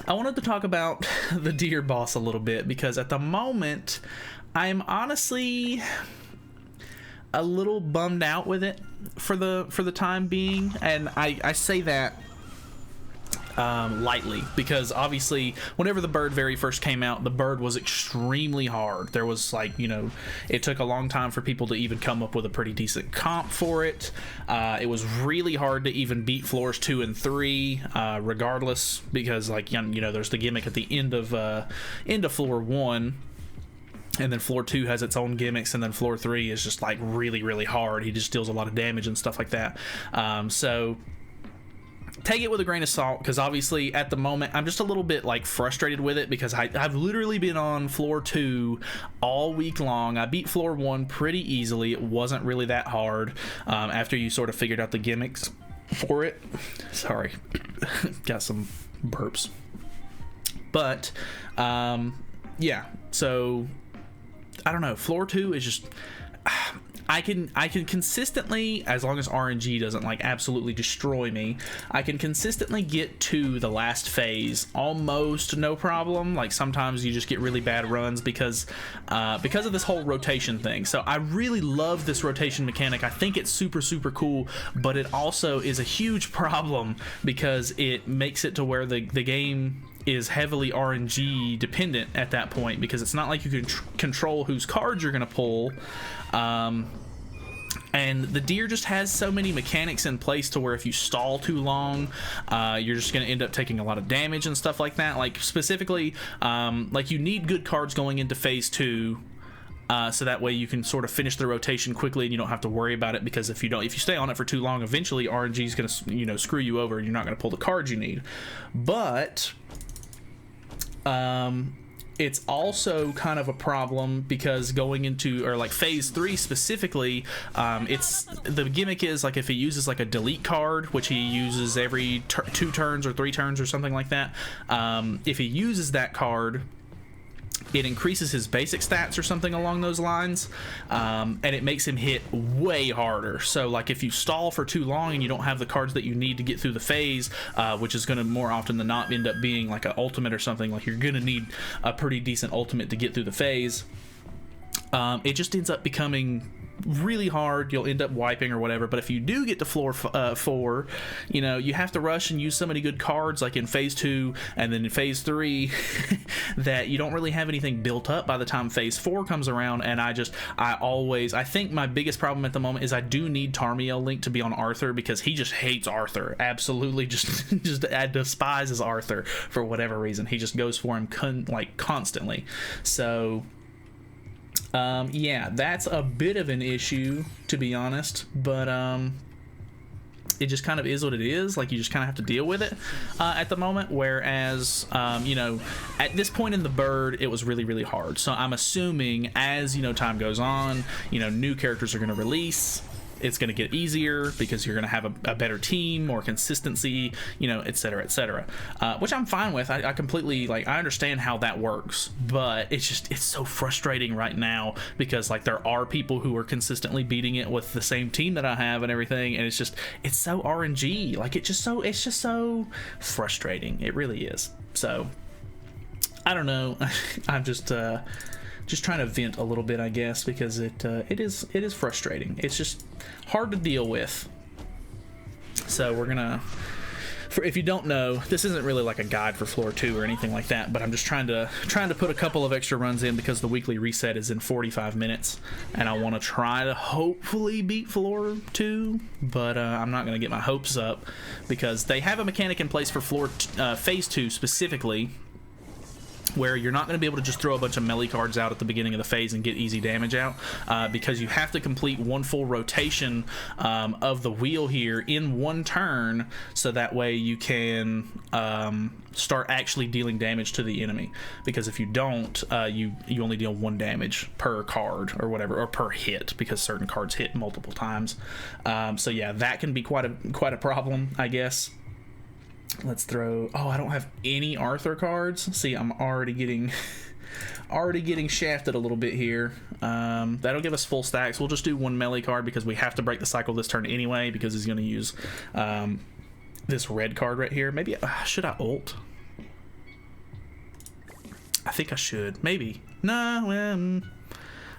I wanted to talk about the deer boss a little bit, because at the moment I'm honestly a little bummed out with it for the time being, and I say that lightly, because obviously whenever the bird very first came out, the bird was extremely hard. There was, like, you know, it took a long time for people to even come up with a pretty decent comp for it. It was really hard to even beat floors 2 and 3, regardless, because, like, you know, there's the gimmick at the end of floor 1, and then floor 2 has its own gimmicks, and then floor 3 is just like really, really hard. He just deals a lot of damage and stuff like that. So take it with a grain of salt, because obviously at the moment I'm just a little bit like frustrated with it, because I've literally been on floor 2 all week long. I beat floor 1 pretty easily. It wasn't really that hard after you sort of figured out the gimmicks for it. Sorry, got some burps. But yeah, so I don't know, floor 2 is just I can consistently, as long as RNG doesn't like absolutely destroy me, I can consistently get to the last phase almost no problem. Like, sometimes you just get really bad runs because of this whole rotation thing. So I really love this rotation mechanic. I think it's super, super cool, but it also is a huge problem because it makes it to where the game is heavily RNG dependent at that point, because it's not like you can control whose cards you're going to pull. And the deer just has so many mechanics in place to where if you stall too long, you're just going to end up taking a lot of damage and stuff like that. Like, specifically, like, you need good cards going into phase 2, so that way you can sort of finish the rotation quickly and you don't have to worry about it, because if you stay on it for too long, eventually RNG is going to, you know, screw you over and you're not going to pull the cards you need. But it's also kind of a problem because going into, or like phase 3 specifically, it's the gimmick is like if he uses like a delete card, which he uses every 2 turns or 3 turns or something like that, if he uses that card, it increases his basic stats or something along those lines, and it makes him hit way harder. So like if you stall for too long and you don't have the cards that you need to get through the phase, which is going to more often than not end up being like an ultimate or something, like you're going to need a pretty decent ultimate to get through the phase, it just ends up becoming really hard. You'll end up wiping or whatever. But if you do get to floor 4, you know, you have to rush and use so many good cards like in phase 2 and then in phase 3 that you don't really have anything built up by the time phase 4 comes around. And I think my biggest problem at the moment is I do need Tarmiel Link to be on Arthur, because he just hates Arthur, absolutely just despises Arthur for whatever reason. He just goes for him constantly. So yeah, that's a bit of an issue, to be honest, but it just kind of is what it is. Like, you just kind of have to deal with it at the moment, whereas you know, at this point in the bird, it was really, really hard. So I'm assuming as, you know, time goes on, you know, new characters are going to release. It's going to get easier because you're going to have a better team, more consistency, you know, et cetera, which I'm fine with. I completely, like, I understand how that works, but it's so frustrating right now because, like, there are people who are consistently beating it with the same team that I have and everything, and it's so RNG. Like, it's just so frustrating. It really is. So I don't know. I'm just trying to vent a little bit, I guess, because it is frustrating. It's just hard to deal with. So we're gonna, if you don't know, this isn't really like a guide for floor 2 or anything like that, but I'm just trying to put a couple of extra runs in because the weekly reset is in 45 minutes, and I want to try to hopefully beat floor 2, but I'm not gonna get my hopes up because they have a mechanic in place for phase 2 specifically, where you're not going to be able to just throw a bunch of melee cards out at the beginning of the phase and get easy damage out, because you have to complete one full rotation of the wheel here in one turn, so that way you can start actually dealing damage to the enemy, because if you don't, you only deal 1 damage per card or whatever, or per hit, because certain cards hit multiple times. So yeah, that can be quite a problem, I guess. Let's throw, I don't have any Arthur cards. See, I'm already getting shafted a little bit here. That'll give us full stacks. We'll just do 1 melee card because we have to break the cycle this turn anyway, because he's going to use this red card right here. Maybe should I ult? I think I should. Maybe. No,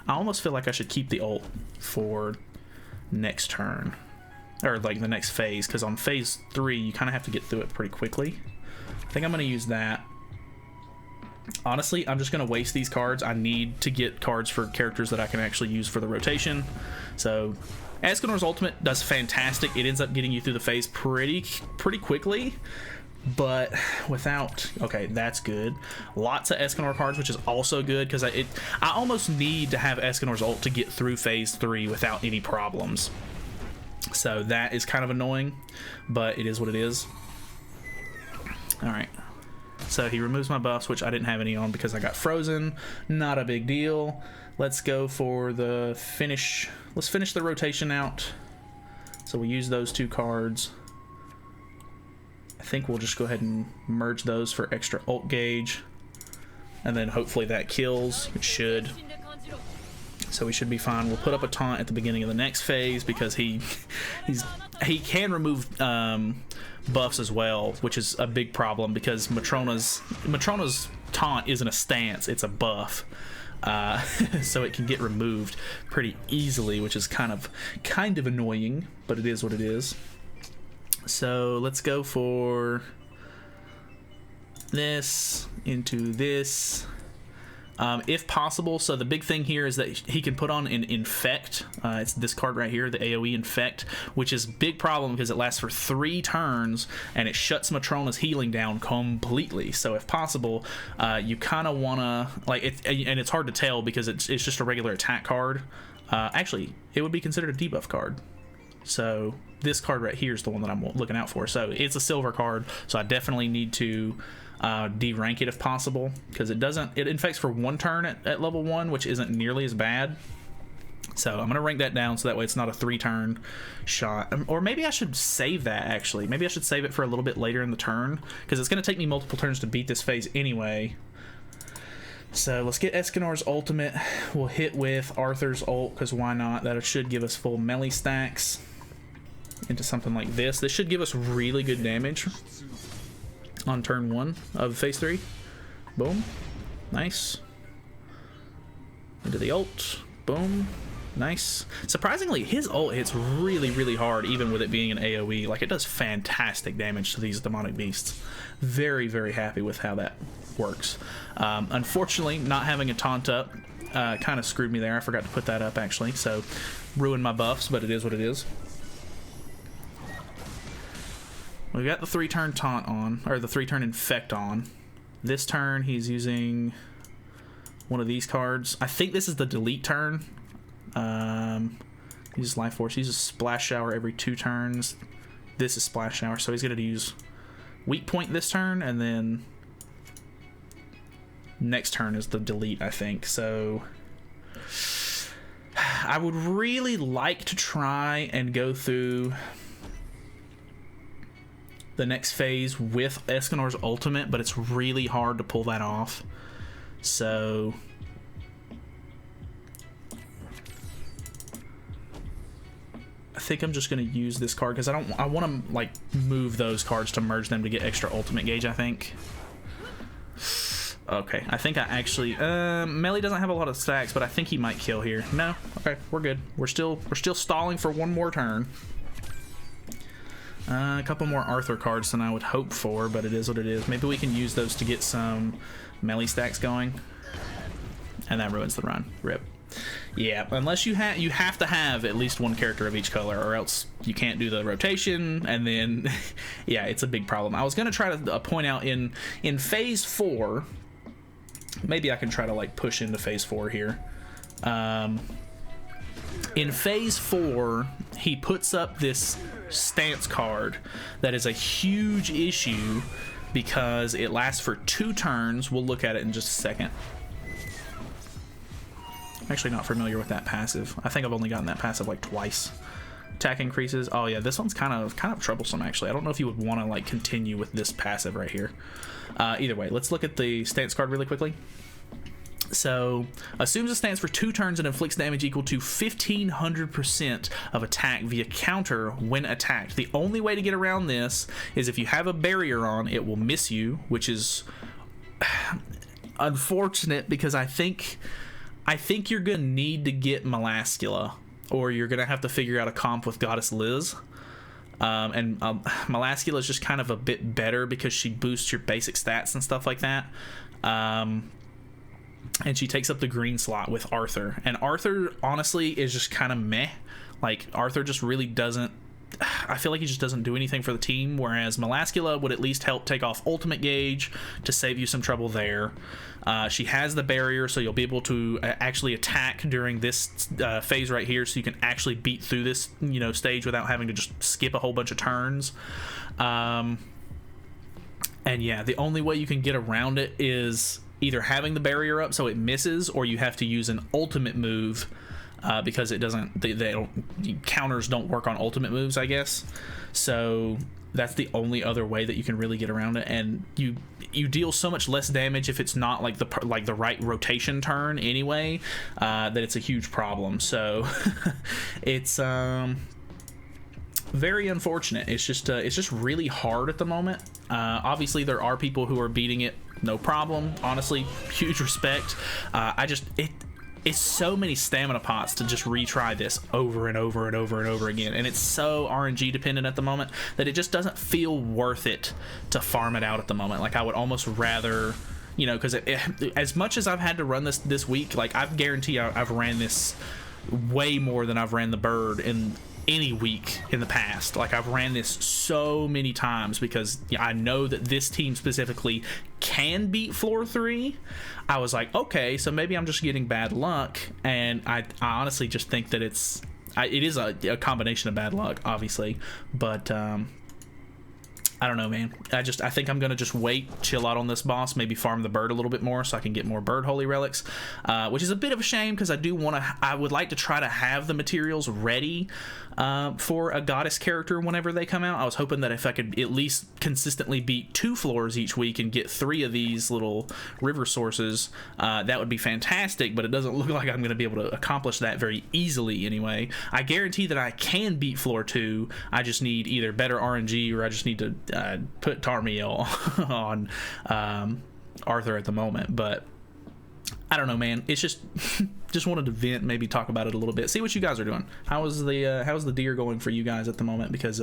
I almost feel like I should keep the ult for next turn. Or, like, the next phase. Because on phase 3, you kind of have to get through it pretty quickly. I think I'm going to use that. Honestly, I'm just going to waste these cards. I need to get cards for characters that I can actually use for the rotation. So, Escanor's ultimate does fantastic. It ends up getting you through the phase pretty quickly. But without... Okay, that's good. Lots of Escanor cards, which is also good, because I almost need to have Escanor's ult to get through phase 3 without any problems. So that is kind of annoying, but it is what it is. Alright. So he removes my buffs, which I didn't have any on because I got frozen. Not a big deal. Let's go for the finish. Let's finish the rotation out. So we use those 2 cards. I think we'll just go ahead and merge those for extra ult gauge. And then hopefully that kills. It should. So we should be fine. We'll put up a taunt at the beginning of the next phase because he can remove buffs as well, which is a big problem because Matrona's taunt isn't a stance, it's a buff. So it can get removed pretty easily, which is kind of annoying, but it is what it is. So let's go for this into this. If possible, so the big thing here is that he can put on an Infect. It's this card right here, the AoE Infect, which is a big problem because it lasts for 3 turns and it shuts Matrona's healing down completely. So if possible, you kind of want to, like, and it's hard to tell because it's just a regular attack card. Actually, it would be considered a debuff card. So this card right here is the one that I'm looking out for. So it's a silver card, so I definitely need to de-rank it if possible, because it infects for 1 turn at level 1, which isn't nearly as bad. So I'm gonna rank that down so that way it's not a 3-turn shot. Or maybe I should save that, actually. Maybe I should save it for a little bit later in the turn, because it's gonna take me multiple turns to beat this phase anyway. So let's get Escanor's ultimate. We'll hit with Arthur's ult, because why not? That should give us full melee stacks into something like this. This should give us really good damage on turn 1 of phase 3. Boom. Nice. Into the ult. Boom. Nice. Surprisingly, his ult hits really hard, even with it being an AoE. Like, it does fantastic damage to these demonic beasts. Very happy with how that works. Unfortunately, not having a taunt up kind of screwed me there. I forgot to put that up, actually, so ruined my buffs, but it is what it is. We've got the 3-turn taunt on, or the 3-turn infect on. This turn, he's using one of these cards. I think this is the delete turn. He uses Life Force. He uses Splash Shower every 2 turns. This is Splash Shower, so he's going to use Weak Point this turn, and then next turn is the delete, I think. So I would really like to try and go through the next phase with Escanor's ultimate, but it's really hard to pull that off. So I think I'm just going to use this card because I want to, like, move those cards to merge them to get extra ultimate gauge, I think. Okay, I think I actually Melee doesn't have a lot of stacks, but I think he might kill here. No. Okay, we're good. We're still stalling for 1 more turn. A couple more Arthur cards than I would hope for, but it is what it is. Maybe we can use those to get some melee stacks going. And that ruins the run. RIP. Yeah, unless you have to have at least 1 character of each color, or else you can't do the rotation, and then yeah, it's a big problem. I was gonna try to point out in phase 4, maybe I can try to, like, push into phase 4 here. In phase 4, he puts up this stance card that is a huge issue because it lasts for 2 turns. We'll look at it in just a second. I'm actually not familiar with that passive. I think I've only gotten that passive like twice. Attack increases. Oh yeah, this one's kind of troublesome, actually. I don't know if you would want to, like, continue with this passive right here. Either way, let's look at the stance card really quickly. So, assumes a stance for 2 turns and inflicts damage equal to 1500% of attack via counter when attacked. The only way to get around this is if you have a barrier on, it will miss you, which is unfortunate because I think you're gonna need to get Melascula, or you're gonna have to figure out a comp with Goddess Liz. Melascula is just kind of a bit better because she boosts your basic stats and stuff like that. And she takes up the green slot with Arthur. And Arthur, honestly, is just kind of meh. Like, Arthur just really doesn't... I feel like he just doesn't do anything for the team, whereas Melascula would at least help take off Ultimate Gauge to save you some trouble there. She has the barrier, so you'll be able to actually attack during this phase right here, so you can actually beat through this, stage without having to just skip a whole bunch of turns. And yeah, the only way you can get around it is either having the barrier up so it misses, or you have to use an ultimate move, because it doesn't, counters don't work on ultimate moves, I guess. So that's the only other way that you can really get around it, and you deal so much less damage if it's not like the right rotation turn anyway, that it's a huge problem. So it's very unfortunate. It's just really hard at the moment. Obviously there are people who are beating it no problem. Honestly, huge respect. It's so many stamina pots to just retry this over and over and over and over again, and it's so RNG dependent at the moment that it just doesn't feel worth it to farm it out at the moment. Like, I would almost rather, because as much as I've had to run this week, like, I guarantee I've ran this way more than I've ran the bird in any week in the past. Like, I've ran this so many times because I know that this team specifically can beat floor 3. I was like, okay, so maybe I'm just getting bad luck, and I honestly just think that it is a combination of bad luck, obviously, but I don't know, man. I think I'm gonna just wait, chill out on this boss, maybe farm the bird a little bit more so I can get more bird holy relics, which is a bit of a shame because I would like to try to have the materials ready for a goddess character whenever they come out. I was hoping that if I could at least consistently beat 2 floors each week and get 3 of these little river sources, that would be fantastic, but it doesn't look like I'm gonna be able to accomplish that very easily anyway. I guarantee that I can beat floor 2. I just need either better RNG, or I just need to put Tarmiel on Arthur at the moment. But I don't know, man. It's just wanted to vent, maybe talk about it a little bit, see what you guys are doing. How's the deer going for you guys at the moment? Because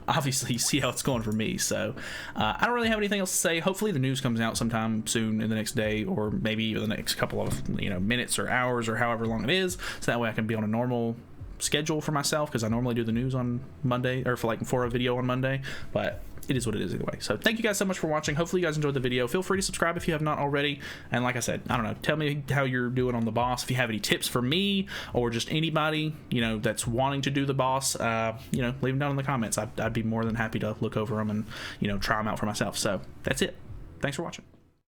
obviously you see how it's going for me. So I don't really have anything else to say. Hopefully the news comes out sometime soon in the next day, or maybe even the next couple of minutes or hours, or however long it is, so that way I can be on a normal schedule for myself, because I normally do the news on Monday, or for a video on Monday. But it is what it is either way. So thank you guys so much for watching. Hopefully you guys enjoyed the video. Feel free to subscribe if you have not already. And like I said, I don't know, tell me how you're doing on the boss. If you have any tips for me, or just anybody that's wanting to do the boss, leave them down in the comments. I'd be more than happy to look over them and try them out for myself. So that's it. Thanks for watching.